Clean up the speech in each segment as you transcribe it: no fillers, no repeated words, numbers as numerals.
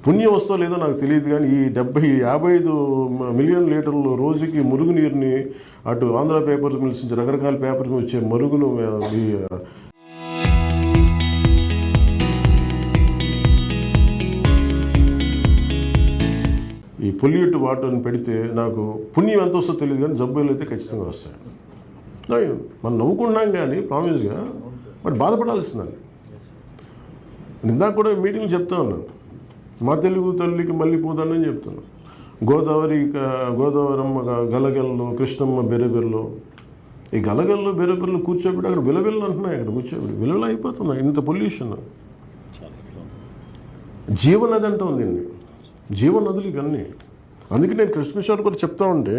పుణ్యం వస్తో లేదో నాకు తెలియదు, కానీ ఈ 55 మిలియన్ లీటర్లు రోజుకి మురుగునీరుని అటు ఆంధ్ర పేపర్ మిల్స్ నుంచి రకరకాల పేపర్ వచ్చే మరుగును ఈ పొల్యూట్ వాటర్ని పెడితే నాకు పుణ్యం ఎంత వస్తుందో తెలియదు, కానీ జబ్బులు అయితే ఖచ్చితంగా వస్తాయి. మనం నవ్వుకుంటున్నాం కానీ ప్రామిస్గా, బట్ బాధపడాల్సిందండి. ఇందాక కూడా మీటింగ్లు చెప్తా ఉన్నాను, మా తెలుగు తల్లికి మళ్ళీ పోదానని చెప్తున్నాను. గోదావరమ్మ గలగల్లో, కృష్ణమ్మ బెరబెరలో, ఈ గలగల్లో బెరబెరలు కూర్చోబెట్టి అక్కడ విలవిల్లు అంటున్నాయి, అక్కడ కూర్చోబెట్టి విలవిల అయిపోతున్నాయి. ఇంత పొల్యూషన్. జీవనది అంటూ ఉంది, జీవనదులు ఇవన్నీ. అందుకే నేను కృష్ణ కూడా చెప్తా ఉంటే,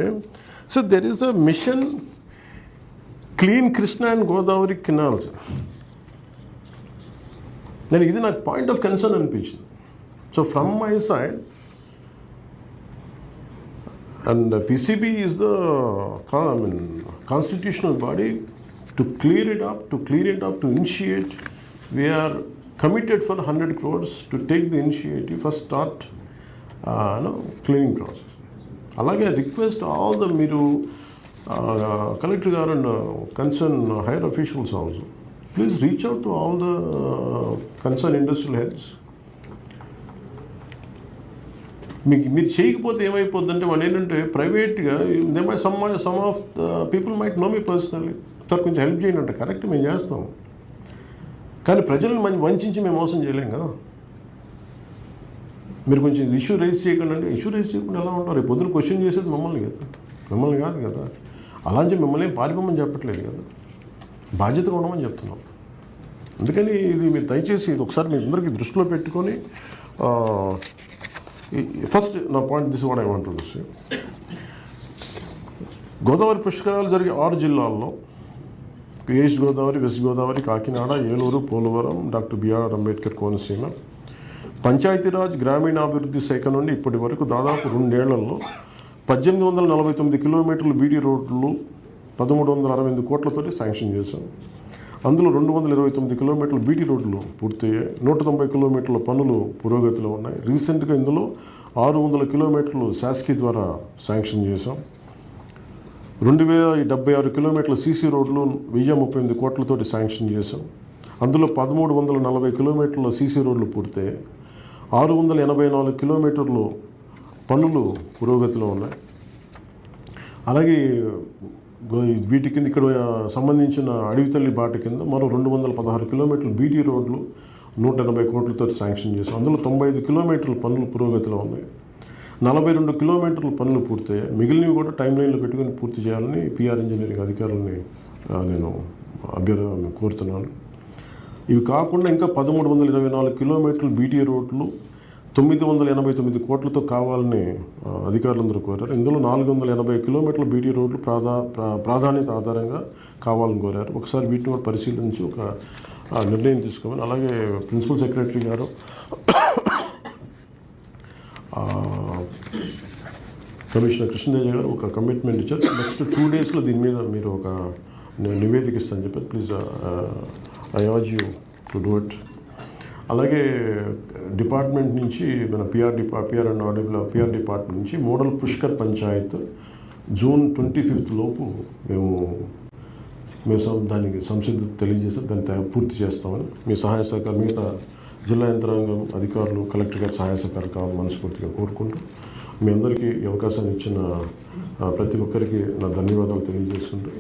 so there is a mission clean Krishna and Godavari canals. నేను ఇది నాకు పాయింట్ ఆఫ్ కన్సర్న్ అనిపించింది. So from my side, and PCB is the constitutional body to clear it up, to initiate. We are committed for 100 crores to take the initiative, first start cleaning process. అలాగే request all the మీరు collector గారు and concern higher officials also, please reach out to all the concern industrial heads. మీరు చేయకపోతే ఏమైపోద్దంటే వాళ్ళు ఏంటంటే ప్రైవేట్గా some of people might know me personally, sir కొంచెం help చేయండి అంటే కరెక్ట్ మేము చేస్తాం, కానీ ప్రజలను వంచి మేము మోసం చేయలేం కదా. మీరు కొంచెం ఇష్యూ రైజ్ చేయకుండా అంటే ఇష్యూ రైజ్ చేయకుండా ఎలా ఉంటారు? రేపు పొద్దున క్వశ్చన్ చేసేది మిమ్మల్ని కాదు కదా. అలా అని మిమ్మల్ని పారిపోమని చెప్పట్లేదు కదా, బాధ్యతగా ఉండమని చెప్తున్నాం. అందుకని ఇది మీరు దయచేసి ఇది ఒకసారి మీ అందరికీ దృష్టిలో పెట్టుకొని, ఫస్ట్ నా point this what I want to say. Godavari పుష్కరాలు జరిగే 6 జిల్లాల్లో, east Godavari, west Godavari, Kakinada, Eluru, Polavaram, doctor BR Ambedkar Konaseema, Panchayati Raj గ్రామీణాభివృద్ధి శాఖ నుండి ఇప్పటి వరకు దాదాపు 2 ఏళ్లలో 1849 కిలోమీటర్లు బీటీ రోడ్లు 1368 కోట్లతోటి శాంక్షన్ చేశాం. అందులో 229 కిలోమీటర్లు బీటీ రోడ్లు పూర్తయ్యాయి. 190 కిలోమీటర్ల పనులు పురోగతిలో ఉన్నాయి. రీసెంట్గా ఇందులో 600 కిలోమీటర్లు శాసకీ ద్వారా శాంక్షన్ చేశాం. 2076 కిలోమీటర్ల సీసీ రోడ్లు 1038 కోట్లతోటి శాంక్షన్ చేశాం. అందులో 1340 కిలోమీటర్ల సీసీ రోడ్లు పూర్తయ్యాయి. 684 కిలోమీటర్లు పనులు పురోగతిలో ఉన్నాయి. అలాగే వీటి కింద ఇక్కడ సంబంధించిన అడవితల్లి బాట కింద మరో 216 కిలోమీటర్లు బీటీ రోడ్లు 180 కోట్లతో శాంక్షన్ చేశాం. అందులో 95 కిలోమీటర్ల పనులు పురోగతిలో ఉన్నాయి. 42 కిలోమీటర్ల పనులు పూర్తయ్యాయి. మిగిలినవి కూడా టైం లైన్లో పెట్టుకొని పూర్తి చేయాలని పిఆర్ ఇంజనీరింగ్ అధికారులని నేను కోరుతున్నాను. ఇవి కాకుండా ఇంకా 1324 కిలోమీటర్లు బీటీ రోడ్లు 989 కోట్లతో కావాలని అధికారులందరూ కోరారు. ఇందులో 480 కిలోమీటర్ల బీటీ రోడ్లు ప్రాధాన్యత ఆధారంగా కావాలని కోరారు. ఒకసారి వీటిని కూడా పరిశీలించి ఒక నిర్ణయం తీసుకోమని, అలాగే ప్రిన్సిపల్ సెక్రటరీ గారు కమిషనర్ కృష్ణదేజ గారు ఒక కమిట్మెంట్ ఇచ్చారు. నెక్స్ట్ 2 డేస్లో దీని మీద మీరు ఒక నివేదిక ఇస్తారని చెప్పారు. Please I urge you to do it. అలాగే డిపార్ట్మెంట్ నుంచి మన పిఆర్ డిపార్ట్మెంట్ నుంచి మోడల్ పుష్కర్ పంచాయత్ జూన్ 25 లోపు మేము దానికి సంసిద్ధత తెలియజేసి దాన్ని పూర్తి చేస్తామని మీ సహాయ సహకారం మిగతా జిల్లా యంత్రాంగం అధికారులు కలెక్టర్ గారి సహాయ సహకారం కావాలని మనస్ఫూర్తిగా కోరుకుంటూ మీ అందరికీ ఈ అవకాశాన్ని ఇచ్చిన ప్రతి ఒక్కరికి నా ధన్యవాదాలు తెలియజేసుకుంటూ